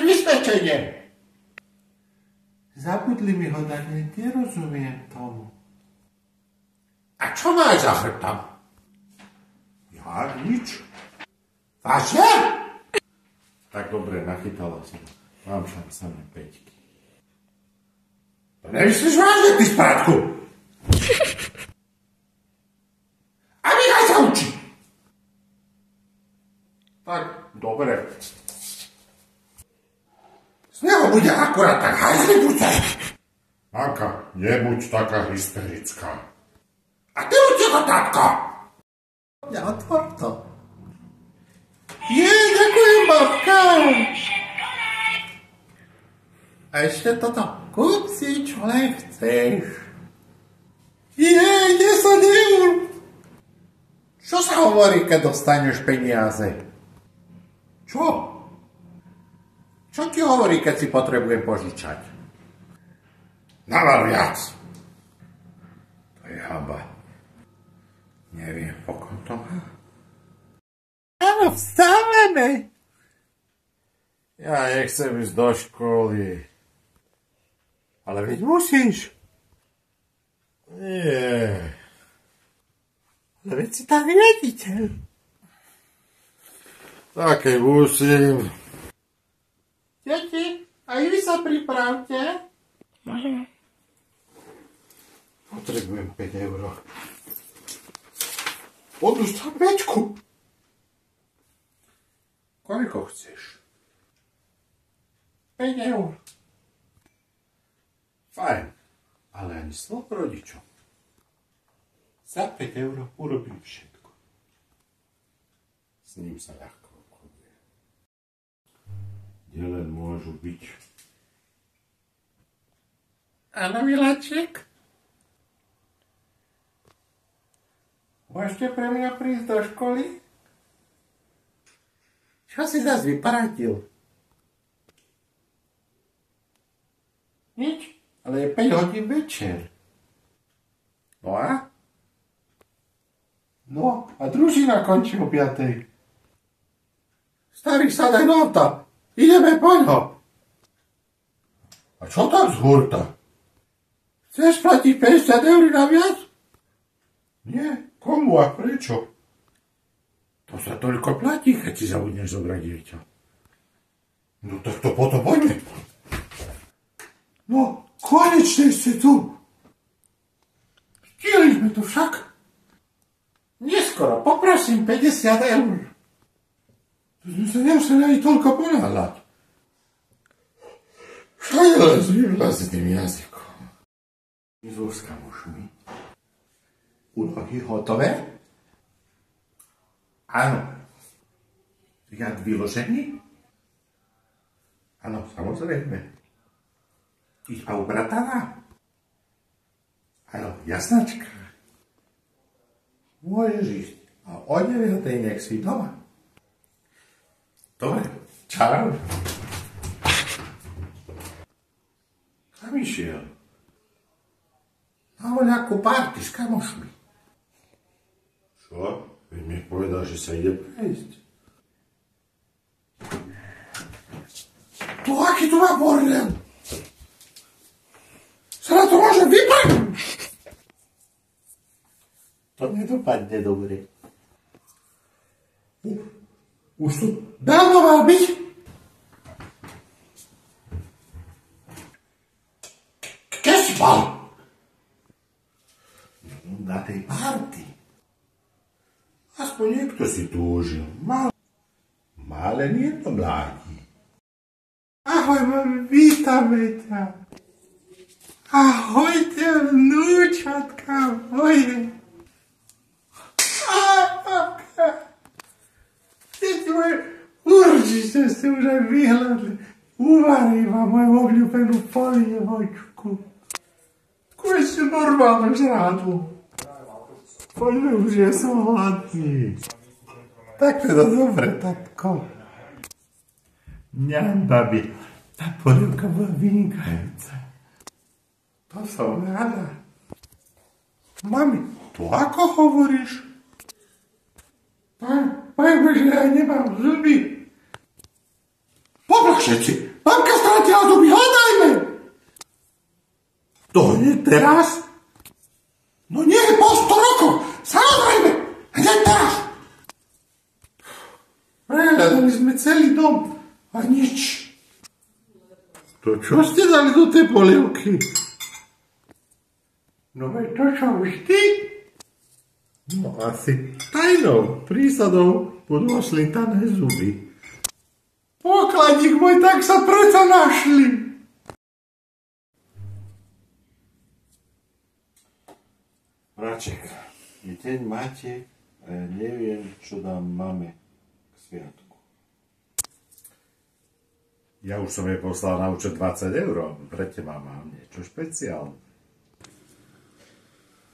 máš vysvedčenie? Zabudli mi ho dať, nerozumiem tomu. A čo máš za chrbtom? Ja nič. Vážne? Tak dobre, nachytala som. Mám však samé 5. To nemyslíš vážne, ty sprátku? A nechaj sa učiť. Tak, dobre. Z neho bude akurát tak hajzlibuce. Anka, nebuď taká hysterická. A ty uči ho, tátko. Ja otvor to. Ďakujem, babka. A ešte toto. Kúp si, čo len chceš. 10 eur. Čo sa hovorí, keď dostaneš peniaze? Čo? Čo ti hovorí, keď si potrebujem požičať? Naval viac. To je hamba. Neviem, pokon to má. Áno, vstávame. Ja nechcem ísť do školy. Ale veď musíš. Nie. Ale veď si tam riaditeľ. Také musím. Deti, aj vy sa pripravte. Môžeme. Potrebujem 5 eur. Odúš tam 5. Koľko chceš? 5 eur. Fajn, ale ani slov rodičom. Za 5 eur urobím všetko. S ním sa ľahko obchoduje. Kde len môžu byť. Áno, Miláček? Môžete pre mňa prísť do školy? Čo si zase vyparadil? Nič, ale je 5 hodín večer. No a? No, a družina končí o 5. Starý, sadaj do auta. Ideme po ňo. A čo tak z hurta? Chceš platiť 50 eur naviac? Nie, komu a prečo? To sa toľko platí, keď si zabudneš zobrať dieťa. No tak to potom poďme. No, konečne ste tu. Stihli sme to však. Neskoro, poprosím 50 eur. To sme sa nemuseli ani toľko ponáhľať. Všade len s vyvlazeným jazykom. Zúska mužmi. Úlohy hotové? Áno. Riad vyložený? Áno, samozrejme. Iba ubrataná? Áno, jasnačka. Môžeš ísť. A o 9:00 nech si doma. Dobre, čau. Kam išiel? Mám nejakú party s kamošmi. Čo? Veď mi povedal, že sa ide prejsť. To aký tu má bordel? Sa na to môže vypadnúť. To nedopadne dobre. Už tu dávno mal byť. Keď si mal? Na tej party. Aspoň niekto si túžil. Mal len jedno mládí. Ahoj, mami, vítame ťa. Ahojte, vnúčatka moje. Deti moje, určite ste už aj vyhľadli. Uvarím vám moju obľúbenú polievočku. Ešte normálne žrádlo. Poďme už, ja som hladný. Tak teda dobre, tatko. Ňam, babi, tá polievka bola vynikajúca. To som rada. Mami, to ako hovoríš? Pán, že ja nemám zuby. Poprach! všetci. Mamka stratila zuby, hľadajme. To nie teraz? No nie, po 100 rokov. Samozrejme, hneď teraz. Prehľadali sme celý dom a nič. To čo ste dali do tej polievky? No veď to čo vždy? No asi tajnou prísadou budú ošlintané zuby. Pokladník môj, tak sa preto našli. Braček, je deň Matiek a ja neviem, čo dám mame k sviatku. Ja už som jej poslal na účet 20 €. Pre teba mám niečo špeciálne.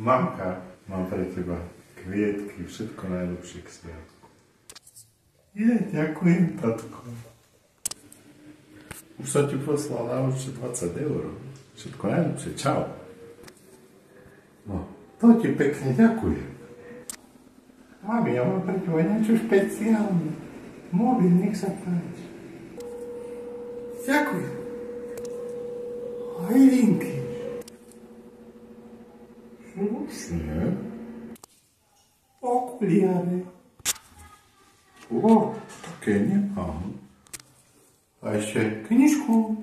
Mamka, mám pre teba kvietky, všetko najlepšie k sviatku. Ďakujem, tatko. Už som ti poslal na účet 20 €. Všetko najlepšie, čau. No, to ti pekne ďakujem. Mami, ja mám pre teba niečo špeciálne. Mobil, nech sa páči. Ďakujem. Hajlinky. Slušne. Okuliare. Také nemám. A ešte knižku.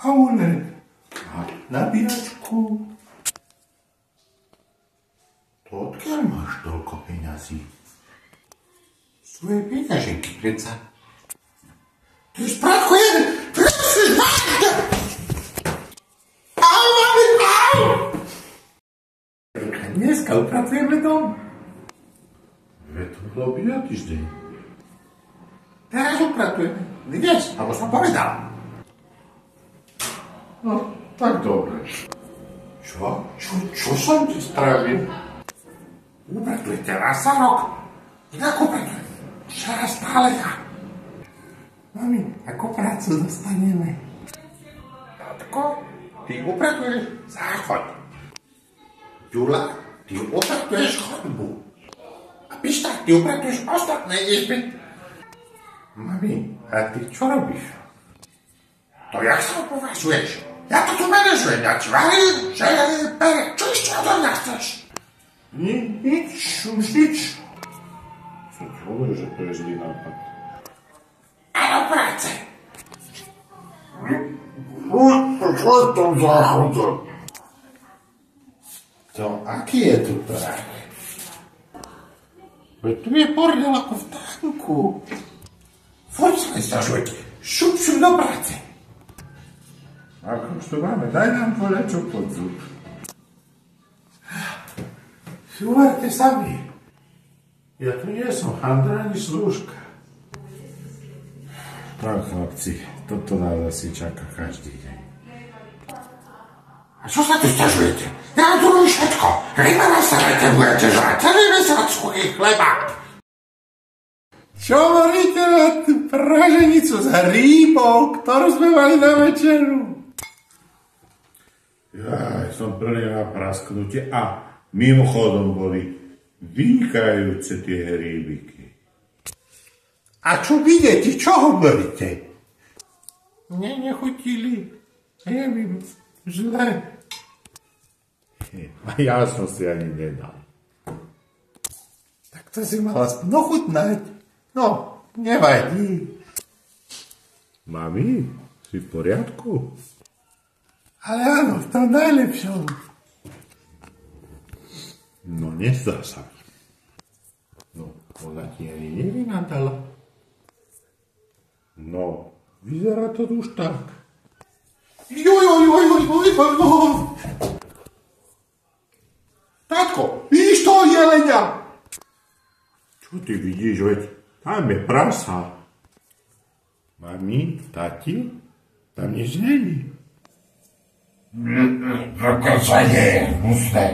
Amulet. A nabíjačku. To odkiaľ máš toľko peňazí? Svoje peňaženky, predsa. Ty sprátko jeden! Prosím, máte! Au, mami, au! Dneska upracujeme dom. Veď to bolo býva týždeň. Teraz upracujeme. Dnes, alebo som povedal. No, tak dobre. Čo som ti spravil? Upratujete raz za rok. Inak upratujem. Včera stále ja. Mami, akú prácu dostaneme? Tatko, ty upratuješ záchod. Ďula, ty upratuješ chodbu. A Pišta, ty upratuješ ostatné izby. Mami, a ty čo robíš? To jak sa považuješ? Ja to tu manažujem, ja ti varím, že pere. Čo ešte od mňa chceš? Nič, už nič. Som ti hovoril, že to je zlý nápad. A do práce. Čo je to záchode? To, aký je tu prach? Veď tu je bordel ako v tanku. Furt sa nestažujete. Šup do práce. Ako už to máme, daj nám voľačo pod zub. Uverte sami. Ja tu nie som handra ani slúžka. Tak, chlapci, toto nás asi čaká každý deň. A čo sa tu stažujete? Ja tu robím všetko. Ryba na sarajte budete žrať. Celý mesiac kuchy chleba. Čo hovoríte na tú praženicu s rýbou, ktorú sme mali na večeru? Ja som plný na prasknutie a mimochodom boli vynikajúce tie hríbiky. A čo vidíte? Čo hovoríte? Mne nechutili. Neviem, zle. A ja som si ani nedal. Tak to si mala aspoň ochutnať. No, nevadí. Mami, si v poriadku? Ale áno, v tom najlepšom. No, nezdá sa. No, ona ti ani nevynadala. No, vyzerá to už tak. Joj. Tatko, vidíš toho jelenia? Čo ty vidíš, veď tam je prasa. Mami, tati, tam nič není. Zakázané je hnusné.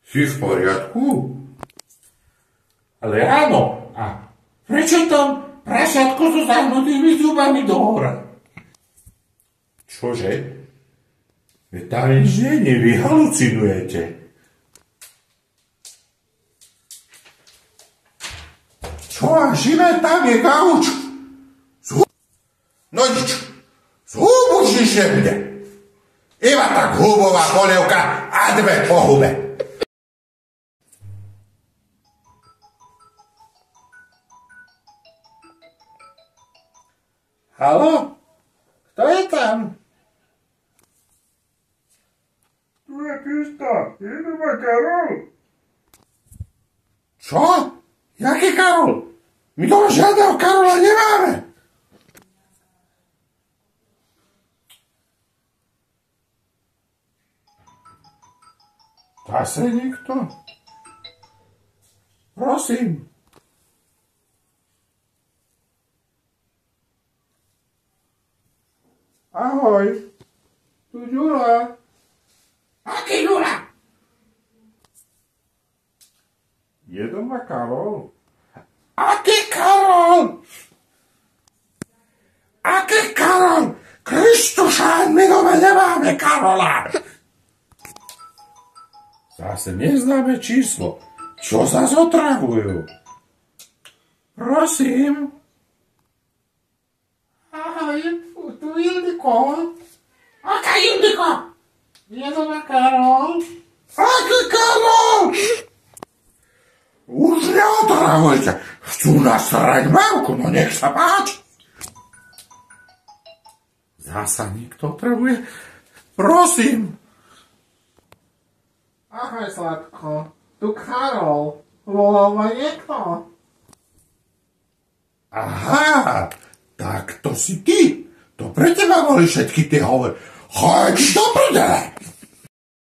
Si v poriadku? Ale áno. A prečo tam prasiatko so zahnutými zubami do hora? Čože? Veď tam nič není, vy halucinujete. Čo Čo má živé, tam je gauč. No nič, zhub už nič nebude. Iba tak hubová polievka a 2 po hube. Haló? Kto je tam? Tu je Krista, je doma Karol. Čo? Jaký Karol? My doma žiadneho Karola nemáme. Zase nikto? Prosím. Ahoj. Tu Ďula. Aký Ďula? Je doma Karol? Aký Karol? Aký Karol? Kristušán, my doma nemáme Karola. Zase neznáme číslo. Čo sa zotravujú? Prosím. Ahoj, tu Ildiko. Aká Ildiko? Je doma Karol. Aký Karol? Už neotravujte. Chcú nasrať mamku, no nech sa páči. Zasa nikto otravuje. Prosím. Ahoj, Sladko. Tu Karol. Volal ma niekto. Aha, tak to si ty. To pre teba boli všetky tie hovory. Choď do prdele.